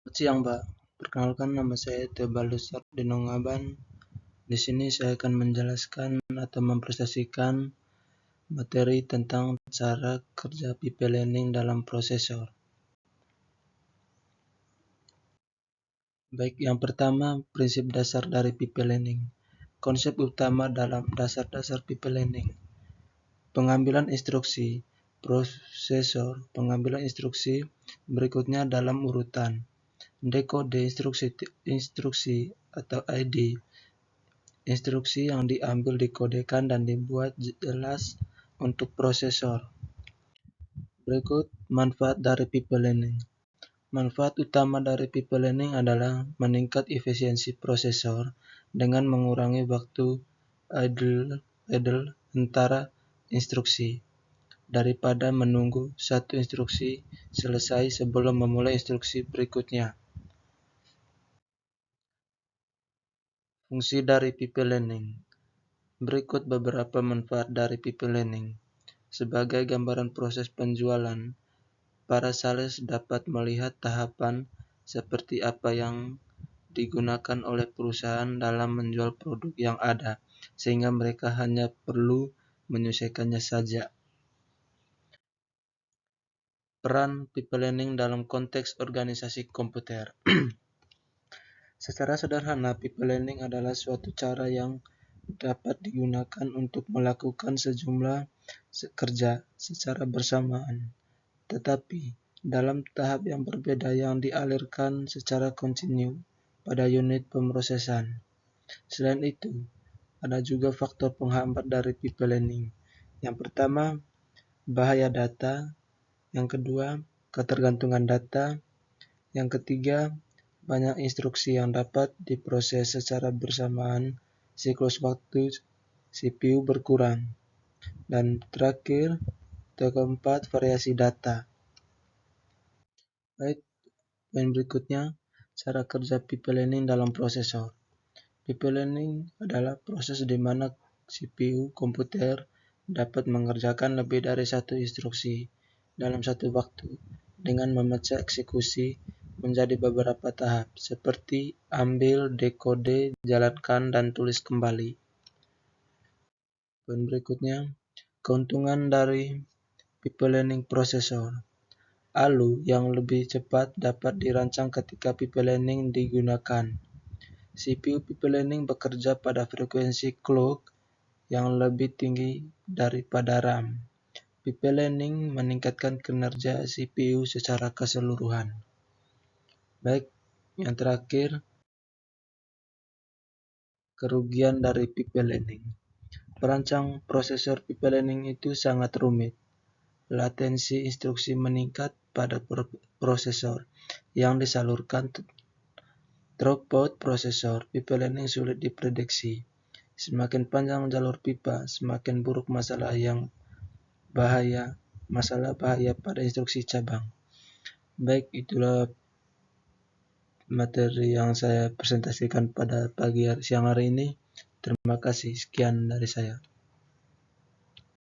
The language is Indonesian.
Selamat siang, Mbak. Perkenalkan, nama saya Teobaldo Dinongaban. Di sini saya akan menjelaskan atau mempresentasikan materi tentang cara kerja pipe learning dalam prosesor. Baik, yang pertama, prinsip dasar dari pipe learning. Konsep utama dalam dasar-dasar pipe learning. Pengambilan instruksi prosesor, pengambilan instruksi berikutnya dalam urutan. Dekode instruksi atau ID. Instruksi yang diambil dikodekan dan dibuat jelas untuk prosesor. Berikut manfaat dari pipe learning. Manfaat utama dari pipe learning adalah meningkat efisiensi prosesor dengan mengurangi waktu idle antara instruksi daripada menunggu satu instruksi selesai sebelum memulai instruksi berikutnya. Fungsi dari pipe learning. Berikut beberapa manfaat dari pipe learning. Sebagai gambaran proses penjualan, para sales dapat melihat tahapan seperti apa yang digunakan oleh perusahaan dalam menjual produk yang ada, sehingga mereka hanya perlu menyelesaikannya saja. Peran pipe learning dalam konteks organisasi komputer. Secara sederhana, pipe learning adalah suatu cara yang dapat digunakan untuk melakukan sejumlah kerja secara bersamaan, tetapi dalam tahap yang berbeda yang dialirkan secara kontinu pada unit pemrosesan. Selain itu, ada juga faktor penghambat dari pipe learning. Yang pertama, bahaya data. Yang kedua, ketergantungan data. Yang ketiga, banyak instruksi yang dapat diproses secara bersamaan, siklus waktu CPU berkurang. Dan terakhir, keempat, variasi data. Baik, poin berikutnya, cara kerja pipe learning dalam prosesor. Pipe learning adalah proses di mana CPU komputer dapat mengerjakan lebih dari satu instruksi dalam satu waktu dengan memecah eksekusi menjadi beberapa tahap seperti ambil, dekode, jalankan, dan tulis kembali. Poin berikutnya, keuntungan dari pipe learning prosesor. ALU yang lebih cepat dapat dirancang ketika pipe learning digunakan. CPU pipe learning bekerja pada frekuensi clock yang lebih tinggi daripada RAM. Pipe learning meningkatkan kinerja CPU secara keseluruhan. Baik, yang terakhir, kerugian dari pipe learning. Perancang prosesor pipe learning itu sangat rumit. Latensi instruksi meningkat pada prosesor yang disalurkan. Throughput prosesor pipe learning sulit diprediksi. Semakin panjang jalur pipa, semakin buruk masalah bahaya pada instruksi cabang. Baik, itulah materi yang saya presentasikan pada siang hari ini. Terima kasih, sekian dari saya.